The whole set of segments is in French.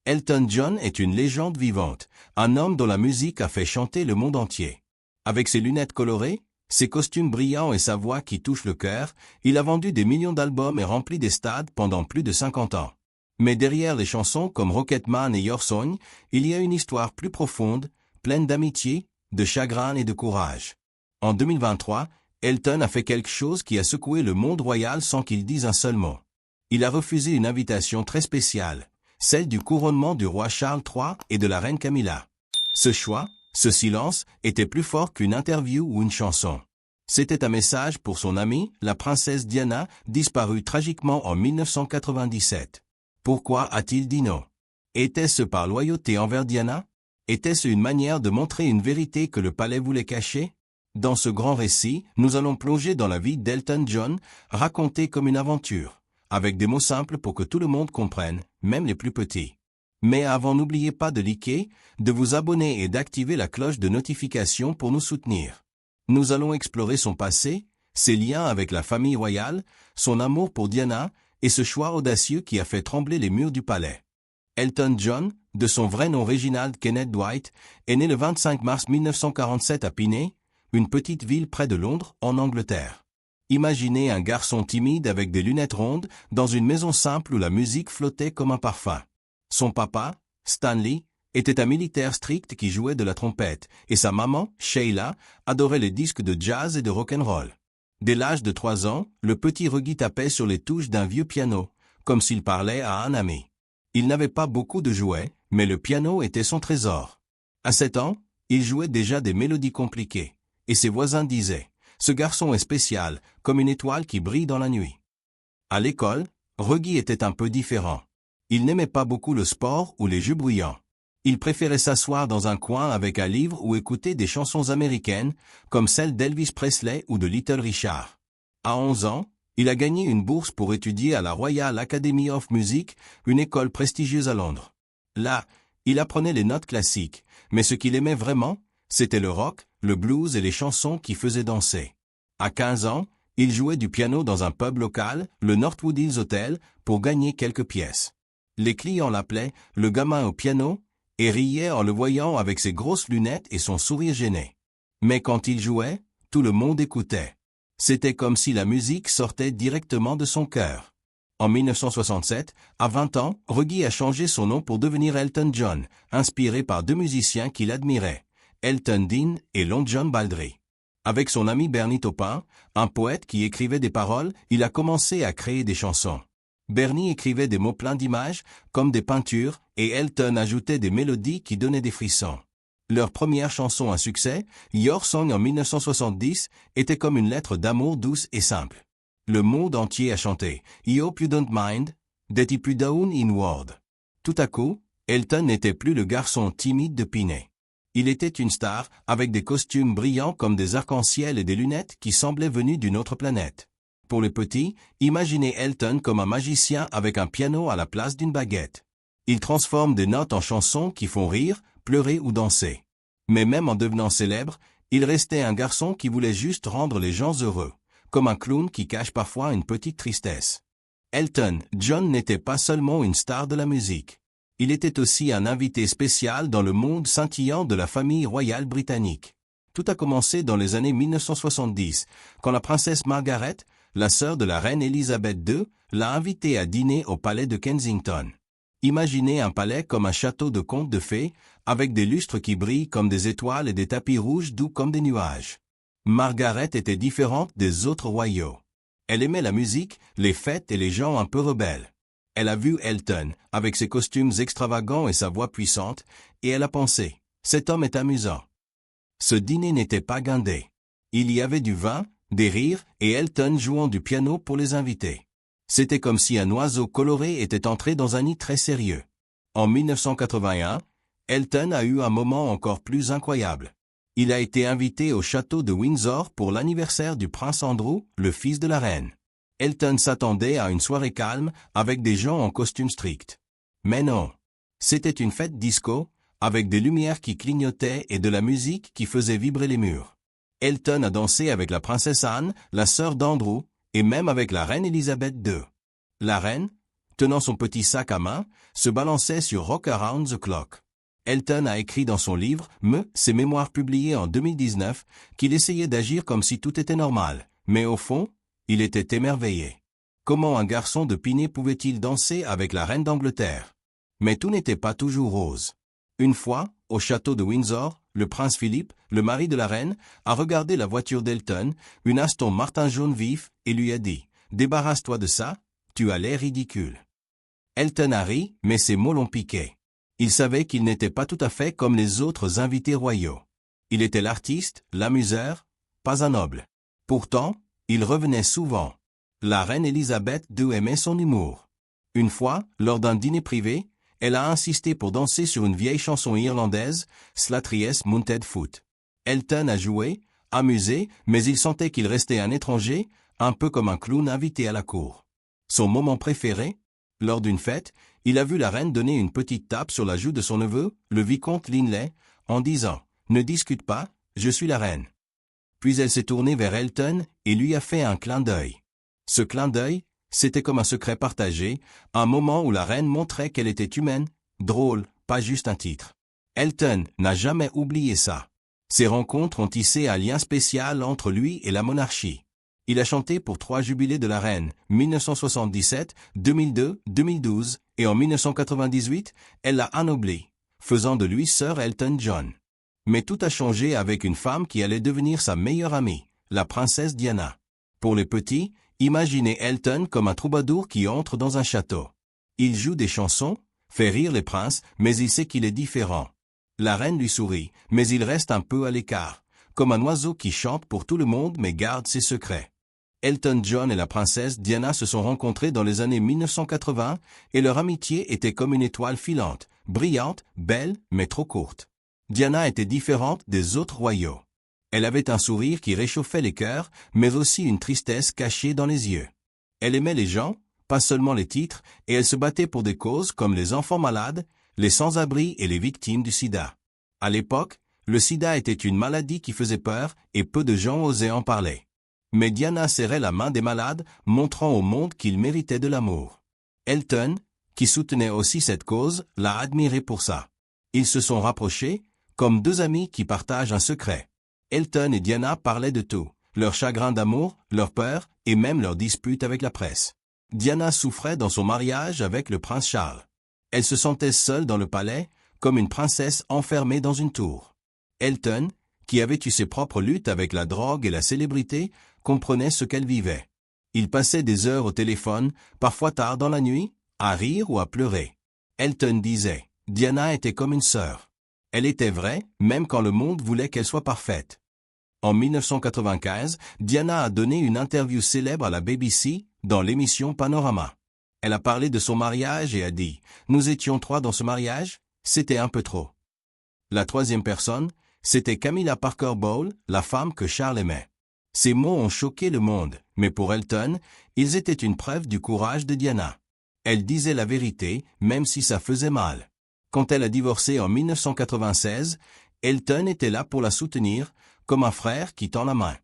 Elton John est une légende vivante, un homme dont la musique a fait chanter le monde entier. Avec ses lunettes colorées, ses costumes brillants et sa voix qui touche le cœur, il a vendu des millions d'albums et rempli des stades pendant plus de 50 ans. Mais derrière les chansons comme Rocketman et Your Song, il y a une histoire plus profonde, pleine d'amitié, de chagrin et de courage. En 2023, Elton a fait quelque chose qui a secoué le monde royal sans qu'il dise un seul mot. Il a refusé une invitation très spéciale, celle du couronnement du roi Charles III et de la reine Camilla. Ce choix, ce silence, était plus fort qu'une interview ou une chanson. C'était un message pour son amie, la princesse Diana, disparue tragiquement en 1997. Pourquoi a-t-il dit non? Était-ce par loyauté envers Diana? Était-ce une manière de montrer une vérité que le palais voulait cacher? Dans ce grand récit, nous allons plonger dans la vie d'Elton John, racontée comme une aventure, avec des mots simples pour que tout le monde comprenne, même les plus petits. Mais avant, n'oubliez pas de liker, de vous abonner et d'activer la cloche de notification pour nous soutenir. Nous allons explorer son passé, ses liens avec la famille royale, son amour pour Diana, et ce choix audacieux qui a fait trembler les murs du palais. Elton John, de son vrai nom Reginald Kenneth Dwight, est né le 25 mars 1947 à Piney, une petite ville près de Londres, en Angleterre. Imaginez un garçon timide avec des lunettes rondes, dans une maison simple où la musique flottait comme un parfum. Son papa, Stanley, était un militaire strict qui jouait de la trompette, et sa maman, Sheila, adorait les disques de jazz et de rock'n'roll. Dès l'âge de 3 ans, le petit Reggie tapait sur les touches d'un vieux piano, comme s'il parlait à un ami. Il n'avait pas beaucoup de jouets, mais le piano était son trésor. À 7 ans, il jouait déjà des mélodies compliquées, et ses voisins disaient « Ce garçon est spécial, comme une étoile qui brille dans la nuit ». À l'école, Reggie était un peu différent. Il n'aimait pas beaucoup le sport ou les jeux bruyants. Il préférait s'asseoir dans un coin avec un livre ou écouter des chansons américaines, comme celles d'Elvis Presley ou de Little Richard. À 11 ans, il a gagné une bourse pour étudier à la Royal Academy of Music, une école prestigieuse à Londres. Là, il apprenait les notes classiques, mais ce qu'il aimait vraiment, c'était le rock, le blues et les chansons qui faisaient danser. À 15 ans, il jouait du piano dans un pub local, le Northwood Hills Hotel, pour gagner quelques pièces. Les clients l'appelaient « le gamin au piano » et riaient en le voyant avec ses grosses lunettes et son sourire gêné. Mais quand il jouait, tout le monde écoutait. C'était comme si la musique sortait directement de son cœur. En 1967, à 20 ans, Reggie a changé son nom pour devenir Elton John, inspiré par 2 musiciens qu'il admirait, Elton Dean et Long John Baldry. Avec son ami Bernie Taupin, un poète qui écrivait des paroles, il a commencé à créer des chansons. Bernie écrivait des mots pleins d'images, comme des peintures, et Elton ajoutait des mélodies qui donnaient des frissons. Leur première chanson à succès, Your Song en 1970, était comme une lettre d'amour douce et simple. Le monde entier a chanté « I hope you don't mind, that you put down in word ». Tout à coup, Elton n'était plus le garçon timide de Piney. Il était une star, avec des costumes brillants comme des arcs-en-ciel et des lunettes qui semblaient venues d'une autre planète. Pour les petits, imaginez Elton comme un magicien avec un piano à la place d'une baguette. Il transforme des notes en chansons qui font rire, pleurer ou danser. Mais même en devenant célèbre, il restait un garçon qui voulait juste rendre les gens heureux, comme un clown qui cache parfois une petite tristesse. Elton John n'était pas seulement une star de la musique. Il était aussi un invité spécial dans le monde scintillant de la famille royale britannique. Tout a commencé dans les années 1970, quand la princesse Margaret, la sœur de la reine Elisabeth II, l'a invité à dîner au palais de Kensington. Imaginez un palais comme un château de conte de fées, avec des lustres qui brillent comme des étoiles et des tapis rouges doux comme des nuages. Margaret était différente des autres royaux. Elle aimait la musique, les fêtes et les gens un peu rebelles. Elle a vu Elton, avec ses costumes extravagants et sa voix puissante, et elle a pensé « cet homme est amusant ». Ce dîner n'était pas guindé. Il y avait du vin, des rires et Elton jouant du piano pour les invités. C'était comme si un oiseau coloré était entré dans un nid très sérieux. En 1981, Elton a eu un moment encore plus incroyable. Il a été invité au château de Windsor pour l'anniversaire du prince Andrew, le fils de la reine. Elton s'attendait à une soirée calme avec des gens en costume strict. Mais non. C'était une fête disco, avec des lumières qui clignotaient et de la musique qui faisait vibrer les murs. Elton a dansé avec la princesse Anne, la sœur d'Andrew, et même avec la reine Elisabeth II. La reine, tenant son petit sac à main, se balançait sur Rock Around the Clock. Elton a écrit dans son livre « ses mémoires publiées en 2019, qu'il essayait d'agir comme si tout était normal, mais au fond, il était émerveillé. Comment un garçon de Pinet pouvait-il danser avec la reine d'Angleterre? Mais tout n'était pas toujours rose. Une fois, au château de Windsor, le prince Philippe, le mari de la reine, a regardé la voiture d'Elton, une Aston Martin jaune vif, et lui a dit « Débarrasse-toi de ça, tu as l'air ridicule. » Elton a ri, mais ses mots l'ont piqué. Il savait qu'il n'était pas tout à fait comme les autres invités royaux. Il était l'artiste, l'amuseur, pas un noble. Pourtant, il revenait souvent. La reine Elisabeth II aimait son humour. Une fois, lors d'un dîner privé, elle a insisté pour danser sur une vieille chanson irlandaise, Slattery's Mounted Foot. Elton a joué, amusé, mais il sentait qu'il restait un étranger, un peu comme un clown invité à la cour. Son moment préféré? Lors d'une fête, il a vu la reine donner une petite tape sur la joue de son neveu, le vicomte Linley, en disant « Ne discute pas, je suis la reine ». Puis elle s'est tournée vers Elton et lui a fait un clin d'œil. Ce clin d'œil, c'était comme un secret partagé, un moment où la reine montrait qu'elle était humaine, drôle, pas juste un titre. Elton n'a jamais oublié ça. Ces rencontres ont tissé un lien spécial entre lui et la monarchie. Il a chanté pour 3 jubilés de la reine, 1977, 2002, 2012, et en 1998, elle l'a anobli, faisant de lui Sir Elton John. Mais tout a changé avec une femme qui allait devenir sa meilleure amie, la princesse Diana. Pour les petits, imaginez Elton comme un troubadour qui entre dans un château. Il joue des chansons, fait rire les princes, mais il sait qu'il est différent. La reine lui sourit, mais il reste un peu à l'écart, comme un oiseau qui chante pour tout le monde mais garde ses secrets. Elton John et la princesse Diana se sont rencontrés dans les années 1980 et leur amitié était comme une étoile filante, brillante, belle, mais trop courte. Diana était différente des autres royaux. Elle avait un sourire qui réchauffait les cœurs, mais aussi une tristesse cachée dans les yeux. Elle aimait les gens, pas seulement les titres, et elle se battait pour des causes comme les enfants malades, les sans-abri et les victimes du sida. À l'époque, le sida était une maladie qui faisait peur et peu de gens osaient en parler. Mais Diana serrait la main des malades, montrant au monde qu'ils méritaient de l'amour. Elton, qui soutenait aussi cette cause, l'a admirée pour ça. Ils se sont rapprochés, comme 2 amis qui partagent un secret. Elton et Diana parlaient de tout, leur chagrin d'amour, leur peur, et même leur dispute avec la presse. Diana souffrait dans son mariage avec le prince Charles. Elle se sentait seule dans le palais, comme une princesse enfermée dans une tour. Elton, qui avait eu ses propres luttes avec la drogue et la célébrité, comprenait ce qu'elle vivait. Il passait des heures au téléphone, parfois tard dans la nuit, à rire ou à pleurer. Elton disait, Diana était comme une sœur. Elle était vraie, même quand le monde voulait qu'elle soit parfaite. En 1995, Diana a donné une interview célèbre à la BBC, dans l'émission Panorama. Elle a parlé de son mariage et a dit « Nous étions 3 dans ce mariage, c'était un peu trop ». La 3e personne, c'était Camilla Parker Bowles, la femme que Charles aimait. Ces mots ont choqué le monde, mais pour Elton, ils étaient une preuve du courage de Diana. Elle disait la vérité, même si ça faisait mal. Quand elle a divorcé en 1996, Elton était là pour la soutenir, comme un frère qui tend la main.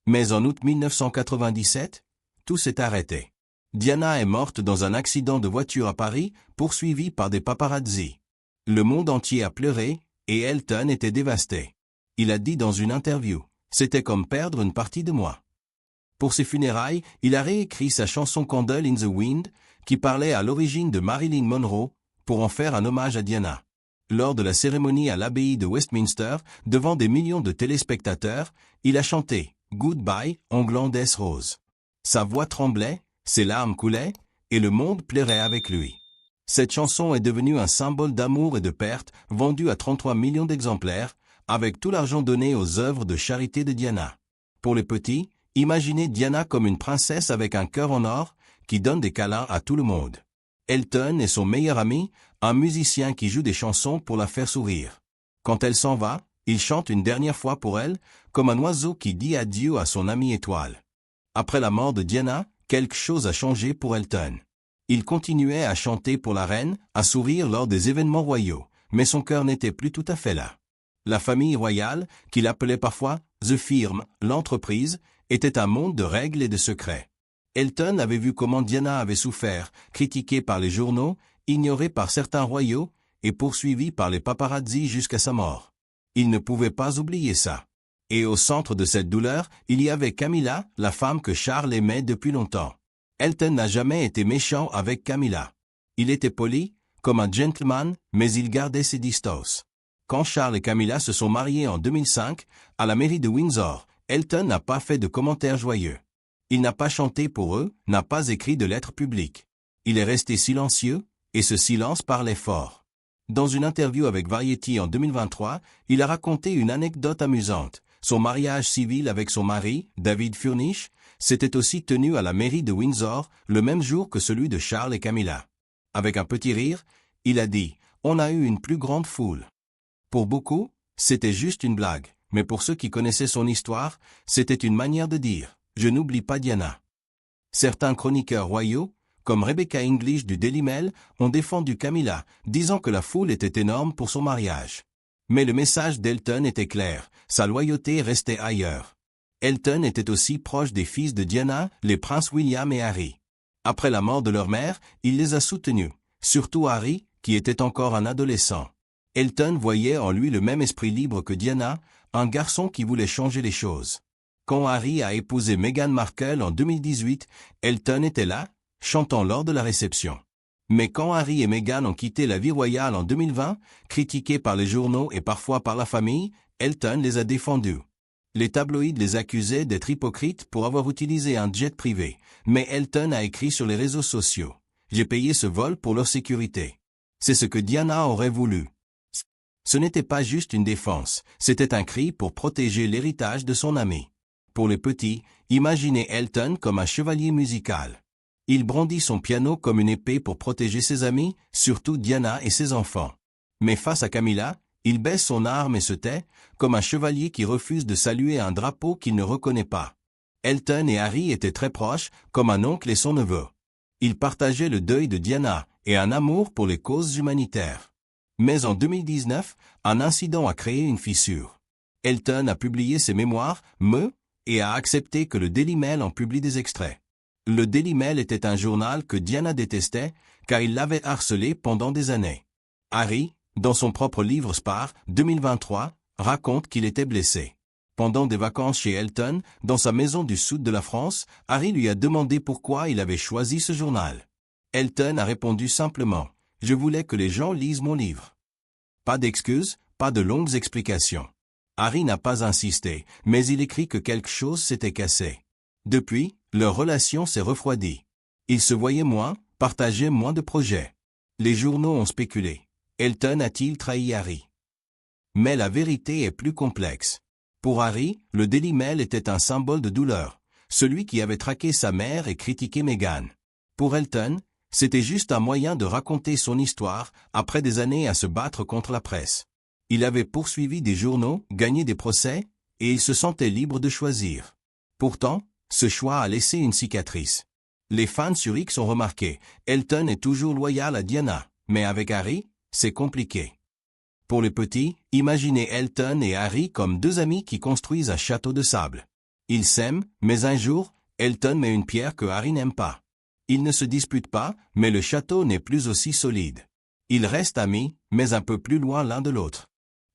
Mais en août 1997, tout s'est arrêté. Diana est morte dans un accident de voiture à Paris, poursuivie par des paparazzi. Le monde entier a pleuré, et Elton était dévasté. Il a dit dans une interview, « C'était comme perdre une partie de moi ». Pour ses funérailles, il a réécrit sa chanson Candle in the Wind, qui parlait à l'origine de Marilyn Monroe, pour en faire un hommage à Diana. Lors de la cérémonie à l'abbaye de Westminster, devant des millions de téléspectateurs, il a chanté « Goodbye, England's Rose ». Sa voix tremblait, ses larmes coulaient, et le monde pleurait avec lui. Cette chanson est devenue un symbole d'amour et de perte, vendue à 33 millions d'exemplaires, avec tout l'argent donné aux œuvres de charité de Diana. Pour les petits, imaginez Diana comme une princesse avec un cœur en or, qui donne des câlins à tout le monde. Elton est son meilleur ami, un musicien qui joue des chansons pour la faire sourire. Quand elle s'en va, il chante une dernière fois pour elle, comme un oiseau qui dit adieu à son ami étoile. Après la mort de Diana, quelque chose a changé pour Elton. Il continuait à chanter pour la reine, à sourire lors des événements royaux, mais son cœur n'était plus tout à fait là. La famille royale, qu'il appelait parfois « the firm », l'entreprise, était un monde de règles et de secrets. Elton avait vu comment Diana avait souffert, critiquée par les journaux, ignorée par certains royaux, et poursuivie par les paparazzi jusqu'à sa mort. Il ne pouvait pas oublier ça. Et au centre de cette douleur, il y avait Camilla, la femme que Charles aimait depuis longtemps. Elton n'a jamais été méchant avec Camilla. Il était poli, comme un gentleman, mais il gardait ses distances. Quand Charles et Camilla se sont mariés en 2005, à la mairie de Windsor, Elton n'a pas fait de commentaires joyeux. Il n'a pas chanté pour eux, n'a pas écrit de lettres publiques. Il est resté silencieux, et ce silence parlait fort. Dans une interview avec Variety en 2023, il a raconté une anecdote amusante. Son mariage civil avec son mari, David Furnish, s'était aussi tenu à la mairie de Windsor, le même jour que celui de Charles et Camilla. Avec un petit rire, il a dit « On a eu une plus grande foule ». Pour beaucoup, c'était juste une blague, mais pour ceux qui connaissaient son histoire, c'était une manière de dire « Je n'oublie pas Diana ». Certains chroniqueurs royaux, comme Rebecca English du Daily Mail, ont défendu Camilla, disant que la foule était énorme pour son mariage. Mais le message d'Elton était clair, sa loyauté restait ailleurs. Elton était aussi proche des fils de Diana, les princes William et Harry. Après la mort de leur mère, il les a soutenus, surtout Harry, qui était encore un adolescent. Elton voyait en lui le même esprit libre que Diana, un garçon qui voulait changer les choses. Quand Harry a épousé Meghan Markle en 2018, Elton était là, chantant lors de la réception. Mais quand Harry et Meghan ont quitté la vie royale en 2020, critiqués par les journaux et parfois par la famille, Elton les a défendus. Les tabloïds les accusaient d'être hypocrites pour avoir utilisé un jet privé, mais Elton a écrit sur les réseaux sociaux « J'ai payé ce vol pour leur sécurité ». C'est ce que Diana aurait voulu. Ce n'était pas juste une défense, c'était un cri pour protéger l'héritage de son ami. Pour les petits, imaginez Elton comme un chevalier musical. Il brandit son piano comme une épée pour protéger ses amis, surtout Diana et ses enfants. Mais face à Camilla, il baisse son arme et se tait, comme un chevalier qui refuse de saluer un drapeau qu'il ne reconnaît pas. Elton et Harry étaient très proches, comme un oncle et son neveu. Ils partageaient le deuil de Diana et un amour pour les causes humanitaires. Mais en 2019, un incident a créé une fissure. Elton a publié ses mémoires, et a accepté que le Daily Mail en publie des extraits. Le Daily Mail était un journal que Diana détestait, car il l'avait harcelé pendant des années. Harry, dans son propre livre Spare, 2023, raconte qu'il était blessé. Pendant des vacances chez Elton, dans sa maison du sud de la France, Harry lui a demandé pourquoi il avait choisi ce journal. Elton a répondu simplement « Je voulais que les gens lisent mon livre ». Pas d'excuses, pas de longues explications. Harry n'a pas insisté, mais il écrit que quelque chose s'était cassé. Depuis, leur relation s'est refroidie. Ils se voyaient moins, partageaient moins de projets. Les journaux ont spéculé. Elton a-t-il trahi Harry? Mais la vérité est plus complexe. Pour Harry, le Daily Mail était un symbole de douleur, celui qui avait traqué sa mère et critiqué Meghan. Pour Elton, c'était juste un moyen de raconter son histoire après des années à se battre contre la presse. Il avait poursuivi des journaux, gagné des procès, et il se sentait libre de choisir. Pourtant, ce choix a laissé une cicatrice. Les fans sur X ont remarqué, Elton est toujours loyal à Diana, mais avec Harry, c'est compliqué. Pour les petits, imaginez Elton et Harry comme deux amis qui construisent un château de sable. Ils s'aiment, mais un jour, Elton met une pierre que Harry n'aime pas. Ils ne se disputent pas, mais le château n'est plus aussi solide. Ils restent amis, mais un peu plus loin l'un de l'autre.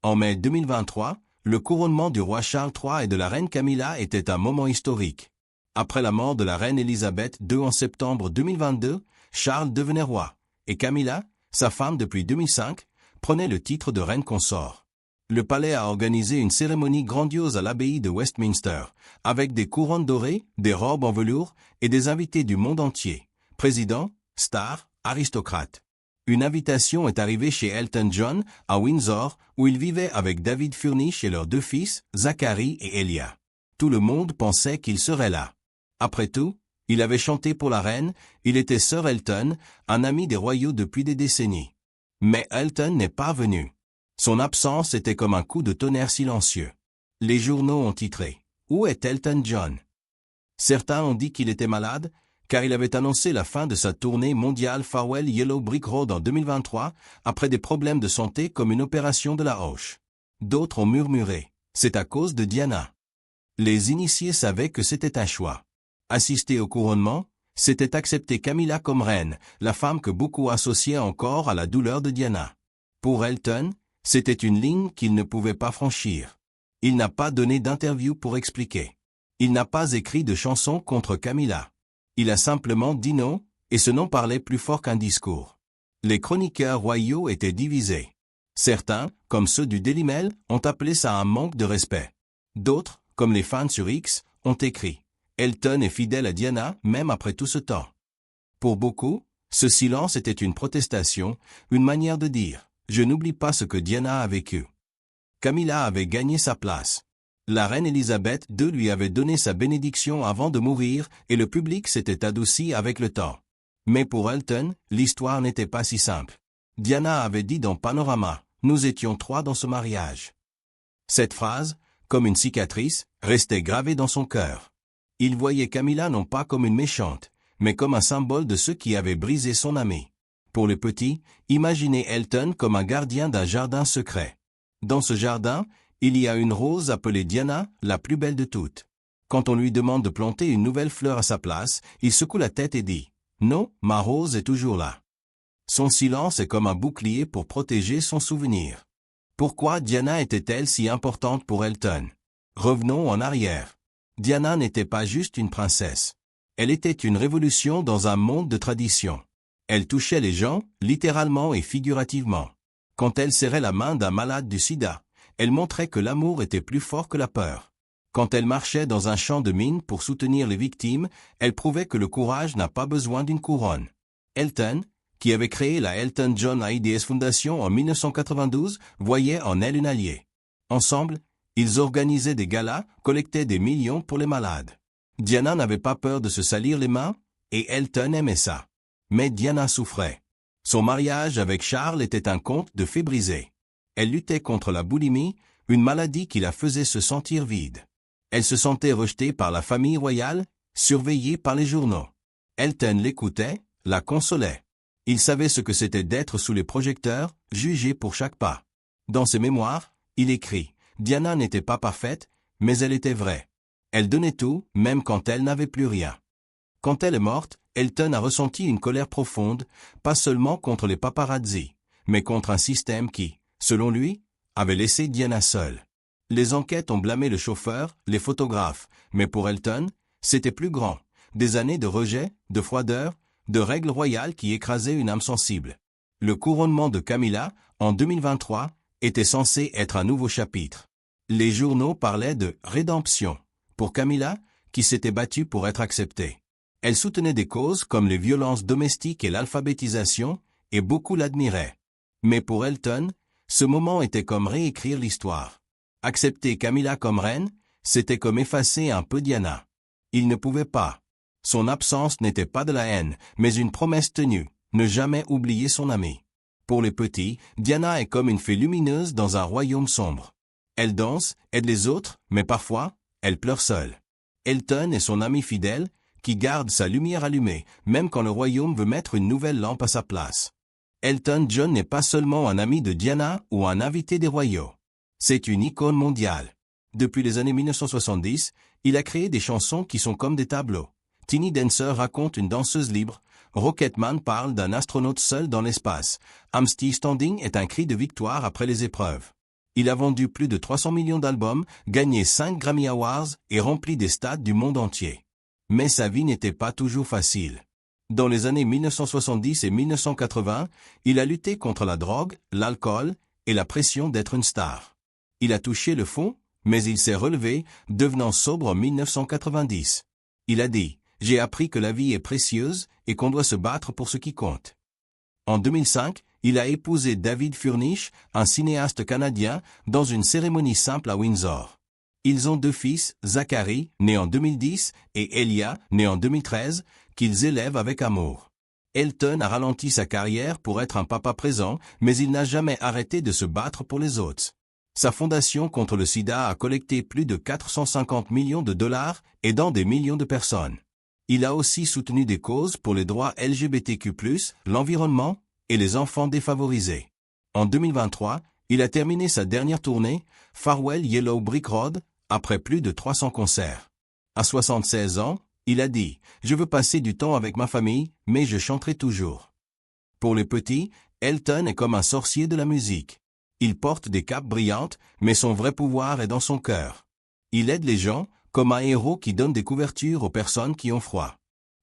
En mai 2023, le couronnement du roi Charles III et de la reine Camilla était un moment historique. Après la mort de la reine Élisabeth II en septembre 2022, Charles devenait roi, et Camilla, sa femme depuis 2005, prenait le titre de reine consort. Le palais a organisé une cérémonie grandiose à l'abbaye de Westminster, avec des couronnes dorées, des robes en velours et des invités du monde entier, présidents, stars, aristocrates. Une invitation est arrivée chez Elton John, à Windsor, où il vivait avec David Furnish et leurs deux fils, Zachary et Elia. Tout le monde pensait qu'il serait là. Après tout, il avait chanté pour la reine, il était Sir Elton, un ami des royaux depuis des décennies. Mais Elton n'est pas venu. Son absence était comme un coup de tonnerre silencieux. Les journaux ont titré « Où est Elton John ?» Certains ont dit qu'il était malade, car il avait annoncé la fin de sa tournée mondiale Farewell Yellow Brick Road en 2023, après des problèmes de santé comme une opération de la hanche. D'autres ont murmuré « C'est à cause de Diana ». Les initiés savaient que c'était un choix. Assister au couronnement, c'était accepter Camilla comme reine, la femme que beaucoup associaient encore à la douleur de Diana. Pour Elton, c'était une ligne qu'il ne pouvait pas franchir. Il n'a pas donné d'interview pour expliquer. Il n'a pas écrit de chanson contre Camilla. Il a simplement dit non, et ce non parlait plus fort qu'un discours. Les chroniqueurs royaux étaient divisés. Certains, comme ceux du Daily Mail, ont appelé ça un manque de respect. D'autres, comme les fans sur X, ont écrit « Elton est fidèle à Diana même après tout ce temps ». Pour beaucoup, ce silence était une protestation, une manière de dire « Je n'oublie pas ce que Diana a vécu ». Camilla avait gagné sa place. La reine Elisabeth II lui avait donné sa bénédiction avant de mourir et le public s'était adouci avec le temps. Mais pour Elton, l'histoire n'était pas si simple. Diana avait dit dans Panorama, « Nous étions 3 dans ce mariage ». Cette phrase, comme une cicatrice, restait gravée dans son cœur. Il voyait Camilla non pas comme une méchante, mais comme un symbole de ceux qui avaient brisé son ami. Pour le petit, imaginez Elton comme un gardien d'un jardin secret. Dans ce jardin, il y a une rose appelée Diana, la plus belle de toutes. Quand on lui demande de planter une nouvelle fleur à sa place, il secoue la tête et dit « Non, ma rose est toujours là ». Son silence est comme un bouclier pour protéger son souvenir. Pourquoi Diana était-elle si importante pour Elton? Revenons en arrière. Diana n'était pas juste une princesse. Elle était une révolution dans un monde de tradition. Elle touchait les gens, littéralement et figurativement. Quand elle serrait la main d'un malade du sida, elle montrait que l'amour était plus fort que la peur. Quand elle marchait dans un champ de mine pour soutenir les victimes, elle prouvait que le courage n'a pas besoin d'une couronne. Elton, qui avait créé la Elton John Ideas Foundation en 1992, voyait en elle une alliée. Ensemble, ils organisaient des galas, collectaient des millions pour les malades. Diana n'avait pas peur de se salir les mains, et Elton aimait ça. Mais Diana souffrait. Son mariage avec Charles était un conte de fées brisées. Elle luttait contre la boulimie, une maladie qui la faisait se sentir vide. Elle se sentait rejetée par la famille royale, surveillée par les journaux. Elton l'écoutait, la consolait. Il savait ce que c'était d'être sous les projecteurs, jugé pour chaque pas. Dans ses mémoires, il écrit « Diana n'était pas parfaite, mais elle était vraie. Elle donnait tout, même quand elle n'avait plus rien. » Quand elle est morte, Elton a ressenti une colère profonde, pas seulement contre les paparazzi, mais contre un système qui, selon lui, avait laissé Diana seule. Les enquêtes ont blâmé le chauffeur, les photographes, mais pour Elton, c'était plus grand. Des années de rejet, de froideur, de règles royales qui écrasaient une âme sensible. Le couronnement de Camilla, en 2023, était censé être un nouveau chapitre. Les journaux parlaient de « rédemption » pour Camilla, qui s'était battue pour être acceptée. Elle soutenait des causes comme les violences domestiques et l'alphabétisation, et beaucoup l'admiraient. Mais pour Elton, ce moment était comme réécrire l'histoire. Accepter Camilla comme reine, c'était comme effacer un peu Diana. Il ne pouvait pas. Son absence n'était pas de la haine, mais une promesse tenue, ne jamais oublier son ami. Pour les petits, Diana est comme une fée lumineuse dans un royaume sombre. Elle danse, aide les autres, mais parfois, elle pleure seule. Elton est son ami fidèle, qui garde sa lumière allumée, même quand le royaume veut mettre une nouvelle lampe à sa place. Elton John n'est pas seulement un ami de Diana ou un invité des royaux. C'est une icône mondiale. Depuis les années 1970, il a créé des chansons qui sont comme des tableaux. Tiny Dancer raconte une danseuse libre, Rocketman parle d'un astronaute seul dans l'espace, I'm Still Standing est un cri de victoire après les épreuves. Il a vendu plus de 300 millions d'albums, gagné 5 Grammy Awards et rempli des stades du monde entier. Mais sa vie n'était pas toujours facile. Dans les années 1970 et 1980, il a lutté contre la drogue, l'alcool et la pression d'être une star. Il a touché le fond, mais il s'est relevé, devenant sobre en 1990. Il a dit « J'ai appris que la vie est précieuse et qu'on doit se battre pour ce qui compte ». En 2005, il a épousé David Furnish, un cinéaste canadien, dans une cérémonie simple à Windsor. Ils ont 2 fils, Zachary, né en 2010, et Elia, né en 2013, qu'ils élèvent avec amour. Elton a ralenti sa carrière pour être un papa présent, mais il n'a jamais arrêté de se battre pour les autres. Sa fondation contre le sida a collecté plus de 450 millions de dollars, aidant des millions de personnes. Il a aussi soutenu des causes pour les droits LGBTQ+, l'environnement et les enfants défavorisés. En 2023, il a terminé sa dernière tournée, Farewell Yellow Brick Road, après plus de 300 concerts. À 76 ans, Il a dit, « Je veux passer du temps avec ma famille, mais je chanterai toujours. » Pour les petits, Elton est comme un sorcier de la musique. Il porte des capes brillantes, mais son vrai pouvoir est dans son cœur. Il aide les gens, comme un héros qui donne des couvertures aux personnes qui ont froid.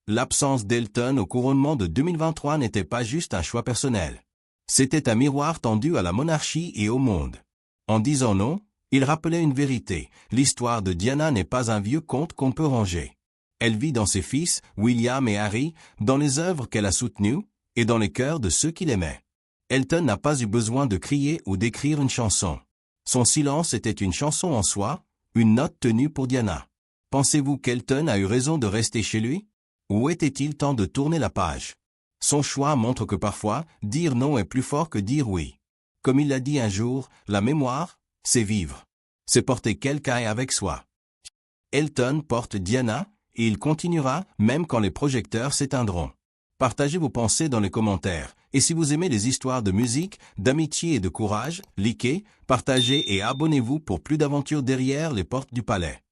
L'absence d'Elton au couronnement de 2023 n'était pas juste un choix personnel. C'était un miroir tendu à la monarchie et au monde. En disant non, il rappelait une vérité, l'histoire de Diana n'est pas un vieux conte qu'on peut ranger. Elle vit dans ses fils, William et Harry, dans les œuvres qu'elle a soutenues, et dans les cœurs de ceux qui l'aimaient. Elton n'a pas eu besoin de crier ou d'écrire une chanson. Son silence était une chanson en soi, une note tenue pour Diana. Pensez-vous qu'Elton a eu raison de rester chez lui? Ou était-il temps de tourner la page? Son choix montre que parfois, dire non est plus fort que dire oui. Comme il l'a dit un jour, la mémoire, c'est vivre. C'est porter quelqu'un avec soi. Elton porte Diana, et il continuera, même quand les projecteurs s'éteindront. Partagez vos pensées dans les commentaires, et si vous aimez les histoires de musique, d'amitié et de courage, likez, partagez et abonnez-vous pour plus d'aventures derrière les portes du palais.